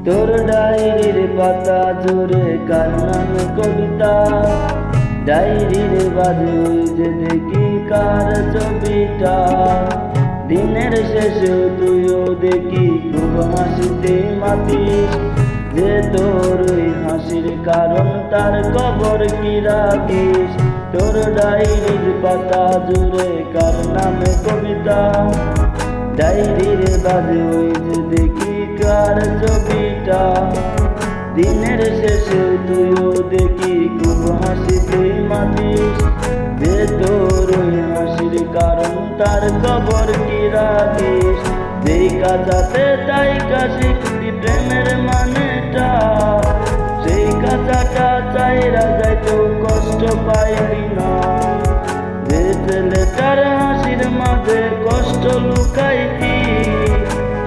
তোর ডায়েরির পাতা জুড়ে কার নামে কবিতা, ডায়েরির বাজে ওই যে দেখি কার ছবিটা। দিনের শেষেও তুইও দেখি খুব হাসিতে মাতিস, যে তোর ওই হাসির কারণ তার কবর কি রাখিস। তোর ডায়েরির পাতা জুড়ে কার নামে কবিতা, ডায়েরির বাজে ওই যে দেখি কার ছবিটা। দিনের শেষে তুইও দেখি খুব হাসিতে মাতিস, যে তোর ওই হাসির কারণ তার কবর কি রাখিস। যেই কাঁচাতে তাই শিখলি প্রেমের মানেটা, সেই কাঁচাটা চাইরা যাইতো কষ্ট পাইলি না। যে ছেলেটার হাসির মাঝে কষ্ট লুকাইতি,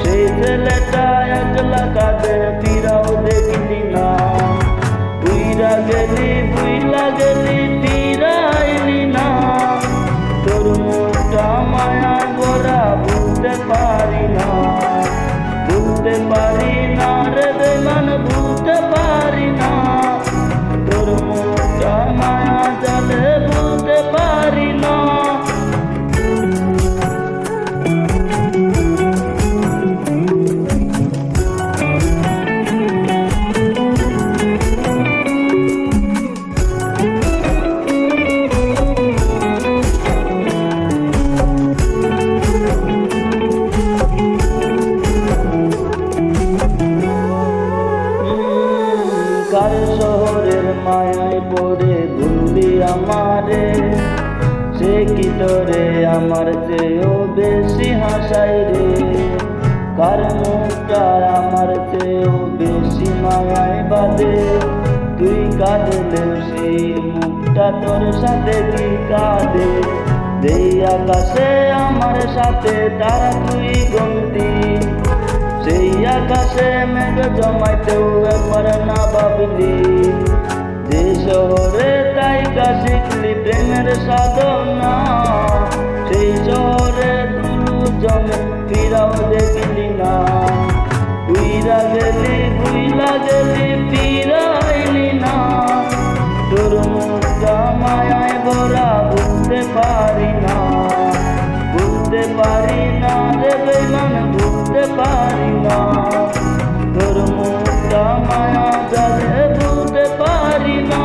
সেই ছেলেটা একলা কাঁদে ফিরাও দেখলি না। বুইলা গেলি ফিরাইলি না, তোর মুখটা মায়া ভরা ভুলতে পারি না। ভুলতে পারি না রে বেমান, ভুলতে পারি না। তোর মুখটা মায়া জালে ভুলতে পারি না। কার শহরের মায়ায় পড়ে ভুললি আমারে, সে কি তোরে আমার চেয়েও বেশি হাসাই রে। কার মুখটা আমার চেয়েও বেশি মায়ায় বাঁধে, তুই কাঁদলেও সেই মুখটা তোর সাথে কি কাঁদে। যেই আকাশে আমার সাথে তারা তুই গন্তি, সেই আকাশে মেঘ জমাইতেও একবার না ভাবলি। যে শহরে তাইকা শিখলি প্রেমের সাধনা, সেই শহরে দুলু জমে ফিরাও দেখলি না। বুইলা গেলি ফিরাইলি না, তোর মুখটা মায়ায় ভরা বুঝতে পারি না। বুঝতে পারি না রে বেমান, বুঝতে পারি না। তোর মুখটা মায়া জালে বুঝতে পারি না।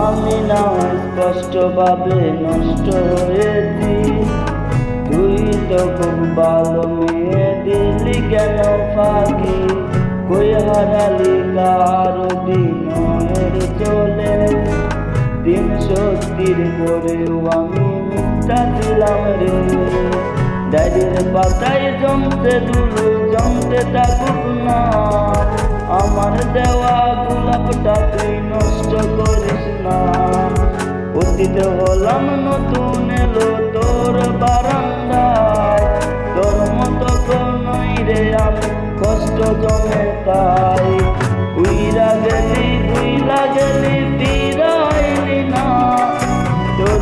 আমি না স্পষ্টভাবে নষ্ট হয়েছি, তুই তো খুব ভালো মেয়ে, দিলি কেন ফাঁকি। কই হারালি কারো দিনের চলে, দিন সত্যির পরেও আমি মিথ্যা ছিলাম রে। ডায়েরির পাতায় জমতে দুলু জমতে থাকুক না, আমার দেওয়া গোলাপটা তুই নষ্ট করিস না। অতীত হলাম নতুন এলো তোর বারান্দায়, তোর মতো নই রে আমি কষ্ট জমে তাই। বুইলা গেলি ফিরাইলি না, তোর